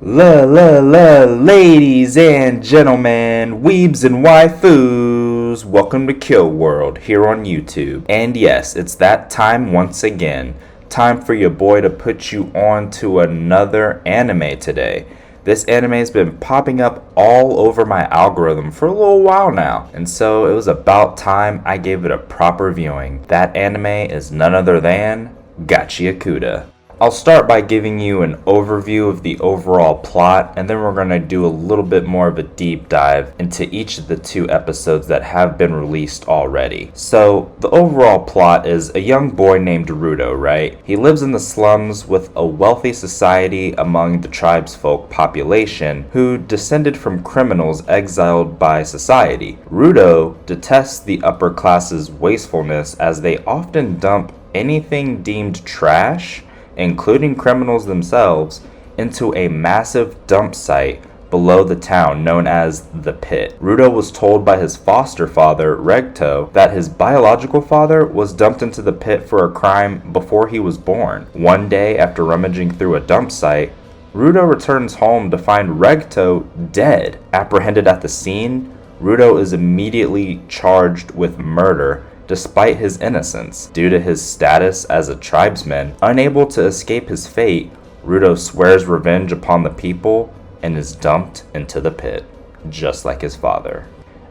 Ladies and gentlemen, weebs and waifus, welcome to Kill World here on YouTube. And yes, it's that time once again. Time for your boy to put you on to another anime today. This anime has been popping up all over my algorithm for a little while now, and so it was about time I gave it a proper viewing. That anime is none other than Gachiakuta. I'll start by giving you an overview of the overall plot, and then we're going to do a little bit more of a deep dive into each of the 2 episodes that have been released already. So, the overall plot is a young boy named Rudo, right? He lives in the slums with a wealthy society among the tribesfolk population who descended from criminals exiled by society. Rudo detests the upper class's wastefulness as they often dump anything deemed trash, including criminals themselves, into a massive dump site below the town known as the Pit. Rudo was told by his foster father, Regto, that his biological father was dumped into the pit for a crime before he was born. One day, after rummaging through a dump site, Rudo returns home to find Regto dead. Apprehended at the scene, Rudo is immediately charged with murder despite his innocence. Due to his status as a tribesman, unable to escape his fate, Rudo swears revenge upon the people and is dumped into the pit, just like his father.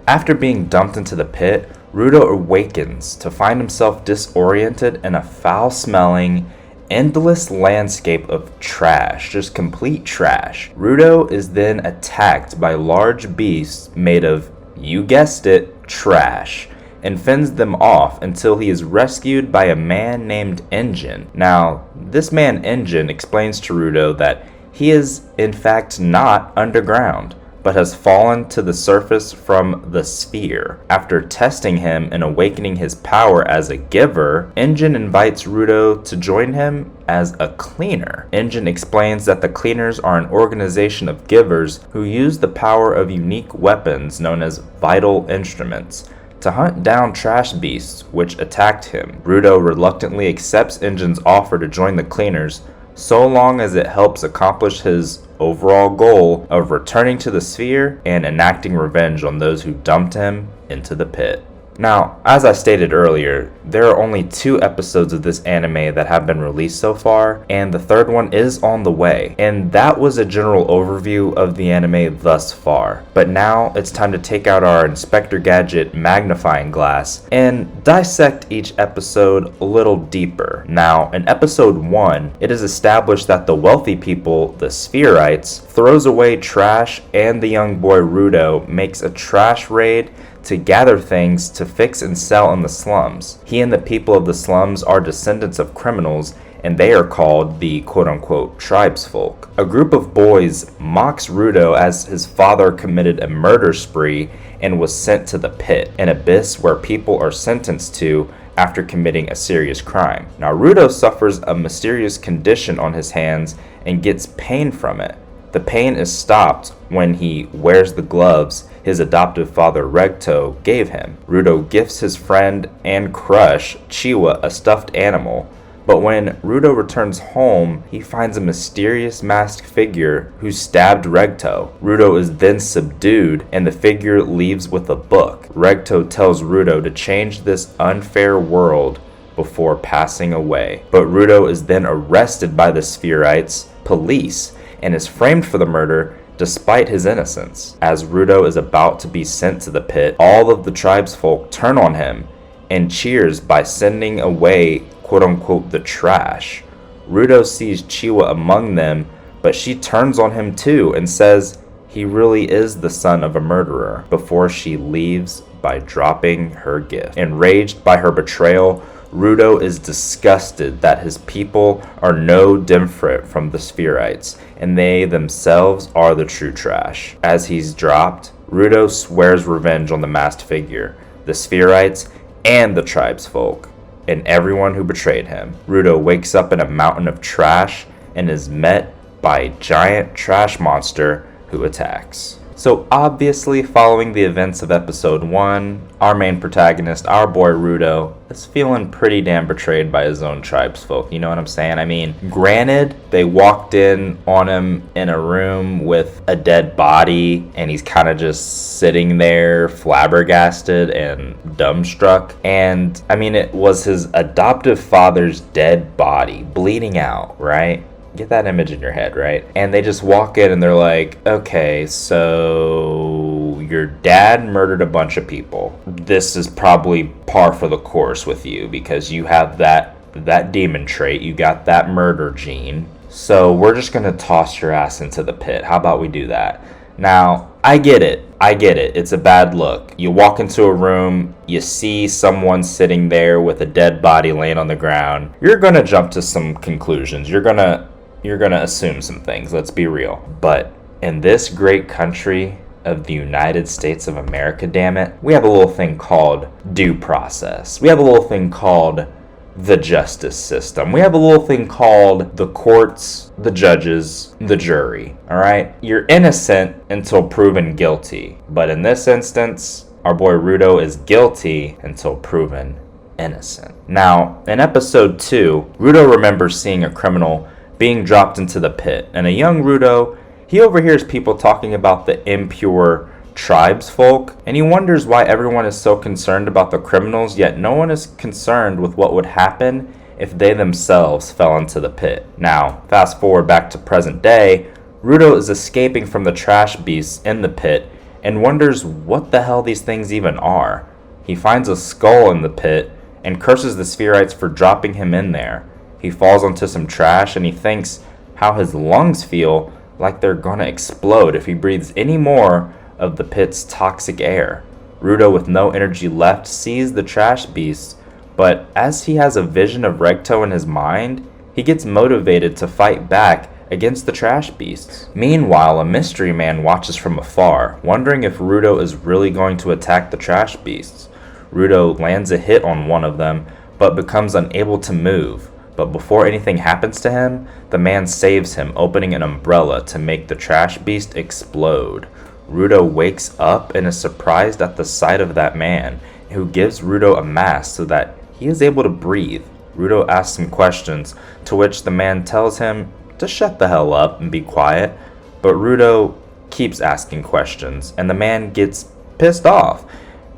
After being dumped into the pit, Rudo awakens to find himself disoriented in a foul-smelling, endless landscape of trash, just complete trash. Rudo is then attacked by large beasts made of, you guessed it, trash, and fends them off until he is rescued by a man named Engine. Now, this man Engine explains to Rudo that he is in fact not underground, but has fallen to the surface from the sphere. After testing him and awakening his power as a giver, Engine invites Rudo to join him as a cleaner. Engine explains that the cleaners are an organization of givers who use the power of unique weapons known as vital instruments to hunt down trash beasts which attacked him. Rudo reluctantly accepts Engine's offer to join the cleaners so long as it helps accomplish his overall goal of returning to the sphere and enacting revenge on those who dumped him into the pit. Now, as I stated earlier, there are only 2 episodes of this anime that have been released so far, and the 3rd one is on the way. And that was a general overview of the anime thus far. But now it's time to take out our Inspector Gadget magnifying glass and dissect each episode a little deeper. Now, in episode 1, it is established that the wealthy people, the Spherites, throws away trash, and the young boy Rudo makes a trash raid to gather things to fix and sell in the slums. He and the people of the slums are descendants of criminals, and they are called the quote-unquote tribesfolk. A group of boys mocks Rudo as his father committed a murder spree and was sent to the pit, an abyss where people are sentenced to after committing a serious crime. Now, Rudo suffers a mysterious condition on his hands and gets pain from it. The pain is stopped when he wears the gloves his adoptive father Regto gave him. Rudo gifts his friend and crush, Chiwa, a stuffed animal, but when Rudo returns home, he finds a mysterious masked figure who stabbed Regto. Rudo is then subdued, and the figure leaves with a book. Regto tells Rudo to change this unfair world before passing away, but Rudo is then arrested by the Spherites police and is framed for the murder despite his innocence. As Rudo is about to be sent to the pit, all of the tribesfolk turn on him and cheers by sending away quote-unquote the trash. Rudo sees Chiwa among them, but she turns on him too and says he really is the son of a murderer before she leaves by dropping her gift. Enraged by her betrayal, Rudo is disgusted that his people are no different from the Spherites, and they themselves are the true trash. As he's dropped, Rudo swears revenge on the masked figure, the Spherites, and the tribesfolk, and everyone who betrayed him. Rudo wakes up in a mountain of trash and is met by a giant trash monster who attacks. So obviously, following the events of episode 1, our main protagonist, our boy Rudo, is feeling pretty damn betrayed by his own tribesfolk, you know what I'm saying? I mean, granted, they walked in on him in a room with a dead body, and he's kind of just sitting there flabbergasted and dumbstruck. And I mean, it was his adoptive father's dead body, bleeding out, right? Get that image in your head, right? And they just walk in and they're like, okay, so your dad murdered a bunch of people. This is probably par for the course with you because you have that demon trait. You got that murder gene. So we're just going to toss your ass into the pit. How about we do that? Now, I get it. It's a bad look. You walk into a room, you see someone sitting there with a dead body laying on the ground. You're going to jump to some conclusions. You're going to assume some things, let's be real. But in this great country of the United States of America, damn it, we have a little thing called due process. We have a little thing called the justice system. We have a little thing called the courts, the judges, the jury, all right? You're innocent until proven guilty. But in this instance, our boy Rudo is guilty until proven innocent. Now, in episode 2, Rudo remembers seeing a criminal being dropped into the pit, and a young Rudo, he overhears people talking about the impure tribesfolk, and he wonders why everyone is so concerned about the criminals, yet no one is concerned with what would happen if they themselves fell into the pit. Now, fast forward back to present day, Rudo is escaping from the trash beasts in the pit and wonders what the hell these things even are. He finds a skull in the pit and curses the Spherites for dropping him in there. He falls onto some trash and he thinks how his lungs feel like they're gonna explode if he breathes any more of the pit's toxic air. Rudo, with no energy left, sees the trash beasts, but as he has a vision of Regto in his mind, he gets motivated to fight back against the trash beasts. Meanwhile, a mystery man watches from afar, wondering if Rudo is really going to attack the trash beasts. Rudo lands a hit on one of them, but becomes unable to move. But before anything happens to him, the man saves him, opening an umbrella to make the trash beast explode. Rudo wakes up and is surprised at the sight of that man, who gives Rudo a mask so that he is able to breathe. Rudo asks some questions, to which the man tells him to shut the hell up and be quiet, but Rudo keeps asking questions, and the man gets pissed off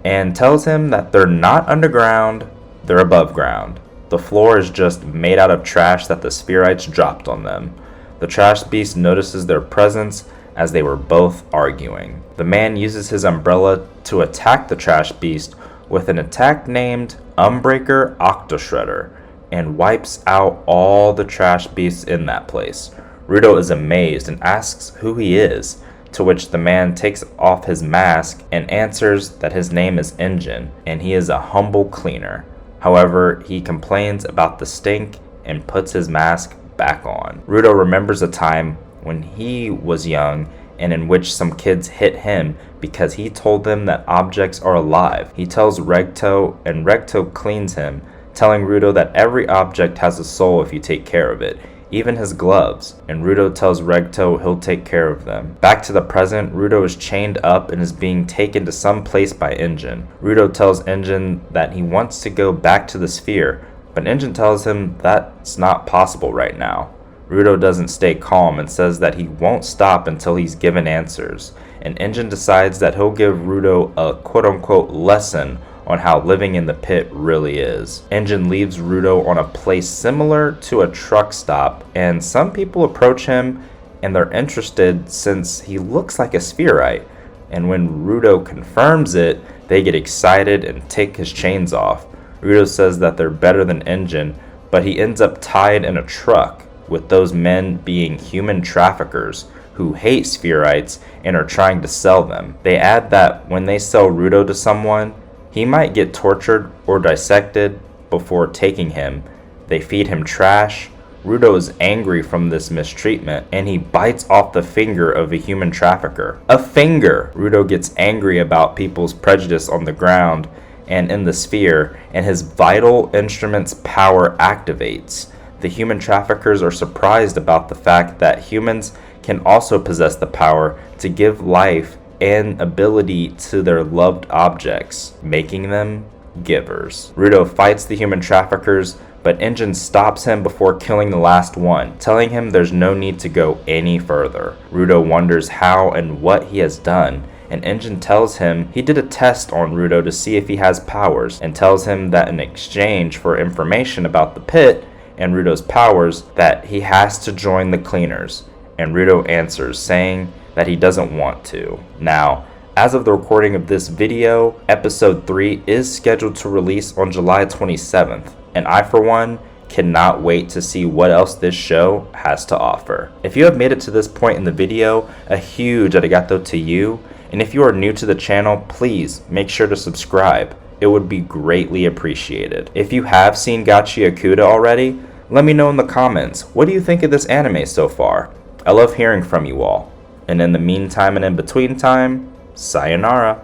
and tells him that they're not underground, they're above ground. The floor is just made out of trash that the Spherites dropped on them. The trash beast notices their presence as they were both arguing. The man uses his umbrella to attack the trash beast with an attack named Umbreaker Octoshredder and wipes out all the trash beasts in that place. Rudo is amazed and asks who he is, to which the man takes off his mask and answers that his name is Engine and he is a humble cleaner. However, he complains about the stink and puts his mask back on. Rudo remembers a time when he was young and in which some kids hit him because he told them that objects are alive. He tells Regto, and Regto cleans him, telling Rudo that every object has a soul if you take care of it, even his gloves, and Rudo tells Regto he'll take care of them. Back to the present, Rudo is chained up and is being taken to some place by Engine. Rudo tells Engine that he wants to go back to the sphere, but Engine tells him that's not possible right now. Rudo doesn't stay calm and says that he won't stop until he's given answers, and Engine decides that he'll give Rudo a quote-unquote lesson on how living in the pit really is. Engine leaves Rudo on a place similar to a truck stop, and some people approach him and they're interested since he looks like a Spherite. And when Rudo confirms it, they get excited and take his chains off. Rudo says that they're better than Engine, but he ends up tied in a truck, with those men being human traffickers who hate Spherites and are trying to sell them. They add that when they sell Rudo to someone, he might get tortured or dissected before taking him. They feed him trash. Rudo is angry from this mistreatment, and he bites off the finger of a human trafficker. A finger! Rudo gets angry about people's prejudice on the ground and in the sphere, and his vital instrument's power activates. The human traffickers are surprised about the fact that humans can also possess the power to give life and ability to their loved objects, making them givers. Rudo fights the human traffickers, but Injin stops him before killing the last one, telling him there's no need to go any further. Rudo wonders how and what he has done, and Injin tells him he did a test on Rudo to see if he has powers, and tells him that in exchange for information about the pit and Rudo's powers, that he has to join the cleaners. And Rudo answers, saying that he doesn't want to. Now, as of the recording of this video, episode 3 is scheduled to release on July 27th, and I, for one, cannot wait to see what else this show has to offer. If you have made it to this point in the video, a huge arigato to you, and if you are new to the channel, please make sure to subscribe. It would be greatly appreciated. If you have seen Gachiakuta already, let me know in the comments. What do you think of this anime so far? I love hearing from you all. And in the meantime and in between time, sayonara.